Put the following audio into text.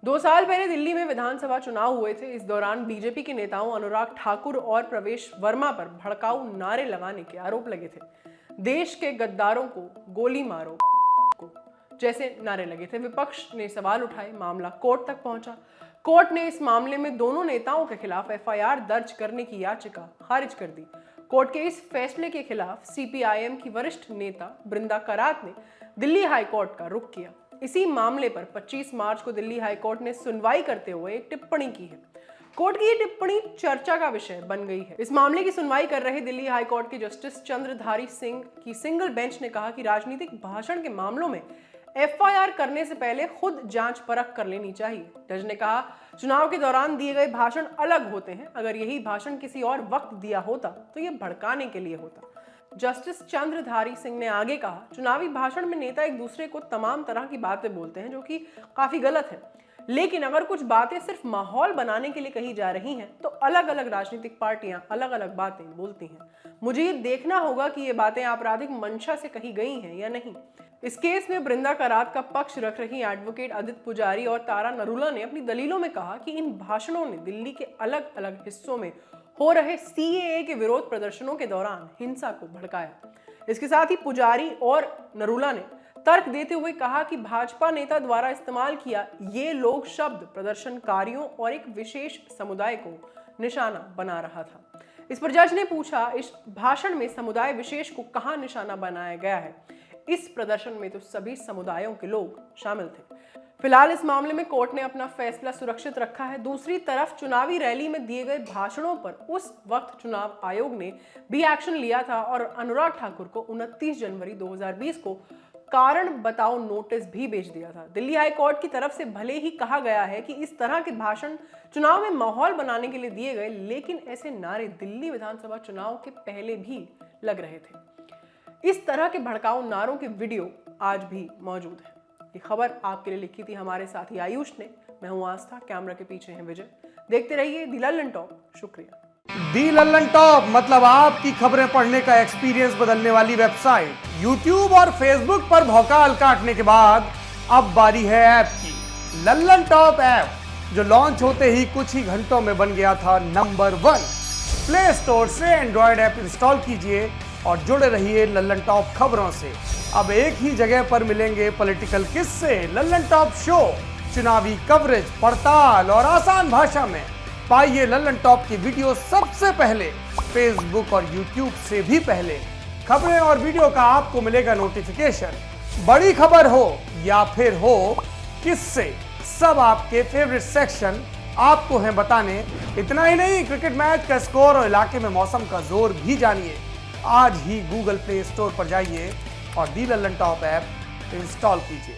2 साल पहले दिल्ली में विधानसभा चुनाव हुए थे। इस दौरान बीजेपी के नेताओं अनुराग ठाकुर और प्रवेश वर्मा पर भड़काऊ नारे लगाने के आरोप लगे थे। देश के गद्दारों को गोली मारो को जैसे नारे लगे थे। विपक्ष ने सवाल उठाए, मामला कोर्ट तक पहुंचा। कोर्ट ने इस मामले में दोनों नेताओं के खिलाफ एफआईआर दर्ज करने की याचिका खारिज कर दी। कोर्ट के इस फैसले के खिलाफ सीपीआईएम की वरिष्ठ नेता बृंदा करात ने दिल्ली हाईकोर्ट का रुख किया। इसी मामले पर 25 मार्च को दिल्ली हाईकोर्ट ने सुनवाई करते हुए एक टिप्पणी की है। कोर्ट की ये टिप्पणी चर्चा का विषय बन गई है। इस मामले की सुनवाई कर रहे दिल्ली हाईकोर्ट के जस्टिस चंद्रधारी सिंह की सिंगल बेंच ने कहा कि राजनीतिक भाषण के मामलों में एफआईआर करने से पहले खुद जांच परख कर लेनी चाहिए। जज ने कहा, चुनाव के दौरान दिए गए भाषण अलग होते हैं। अगर यही भाषण किसी और वक्त दिया होता तो ये भड़काने के लिए होता। जस्टिस चंद्रधारी सिंह ने आगे कहा, चुनावी भाषण में नेता एक दूसरे को तमाम तरह की बातें बोलते हैं जो कि काफी गलत है, लेकिन अगर कुछ बातें सिर्फ माहौल बनाने के लिए कही जा रही हैं तो अलग अलग राजनीतिक पार्टियां अलग अलग बातें बोलती हैं। मुझे ये देखना होगा कि ये बातें आपराधिक मंशा से कही गई हैं या नहीं। इस केस में बृंदा करात का पक्ष रख रही एडवोकेट अदित पुजारी और तारा नरूला ने अपनी दलीलों में कहा कि इन भाषणों ने दिल्ली के अलग अलग हिस्सों में हो रहे सीएए के विरोध प्रदर्शनों के दौरान हिंसा को भड़काया। इसके साथ ही पुजारी और नरूला ने तर्क देते हुए कहा कि भाजपा नेता द्वारा इस्तेमाल किया ये लोग शब्द प्रदर्शनकारियों और एक विशेष समुदाय को निशाना बना रहा था। इस पर जज ने पूछा, इस भाषण में समुदाय विशेष को कहां निशाना बनाया गया है? इस प्रदर्शन में तो सभी समुदायों के लोग शामिल थे। फिलहाल इस मामले में कोर्ट ने अपना फैसला सुरक्षित रखा है। दूसरी तरफ चुनावी रैली में दिए गए भाषणों पर उस वक्त चुनाव आयोग ने भी एक्शन लिया था और अनुराग ठाकुर को 29 जनवरी 2020 को कारण बताओ नोटिस भी भेज दिया था। दिल्ली हाई कोर्ट की तरफ से भले ही कहा गया है कि इस तरह के भाषण चुनाव में माहौल बनाने के लिए दिए गए, लेकिन ऐसे नारे दिल्ली विधानसभा चुनाव के पहले भी लग रहे थे। इस तरह के भड़काऊ नारों के वीडियो आज भी मौजूद है। ये खबर आपके लिए लिखी थी हमारे साथी आयुष ने। मैं हूं आस्था, कैमरा के पीछे है विजय। देखते रहिए दी लल्लन टॉप। शुक्रिया। दी लल्लन टॉप मतलब आपकी खबरें पढ़ने का एक्सपीरियंस बदलने वाली वेबसाइट। यूट्यूब और फेसबुक पर भौकाल काटने के बाद अब बारी है ऐप की। लल्लन टॉप ऐप जो लॉन्च होते ही कुछ ही घंटों में बन गया था नंबर 1। प्ले स्टोर से एंड्रॉयड ऐप इंस्टॉल कीजिए और जुड़े रहिए लल्लन टॉप खबरों से। अब एक ही जगह पर मिलेंगे पॉलिटिकल किस्से, लल्लन टॉप शो, चुनावी कवरेज, पड़ताल और आसान भाषा में। पाइए लल्लन टॉप की वीडियो सबसे पहले, फेसबुक और यूट्यूब से भी पहले। खबरें और वीडियो का आपको मिलेगा नोटिफिकेशन। बड़ी खबर हो या फिर हो किस्से, सब आपके फेवरेट सेक्शन आपको हैं बताने। इतना ही नहीं, क्रिकेट मैच का स्कोर और इलाके में मौसम का जोर भी जानिए। आज ही गूगल प्ले स्टोर पर जाइए और दी लल्लन टॉप ऐप इंस्टॉल कीजिए।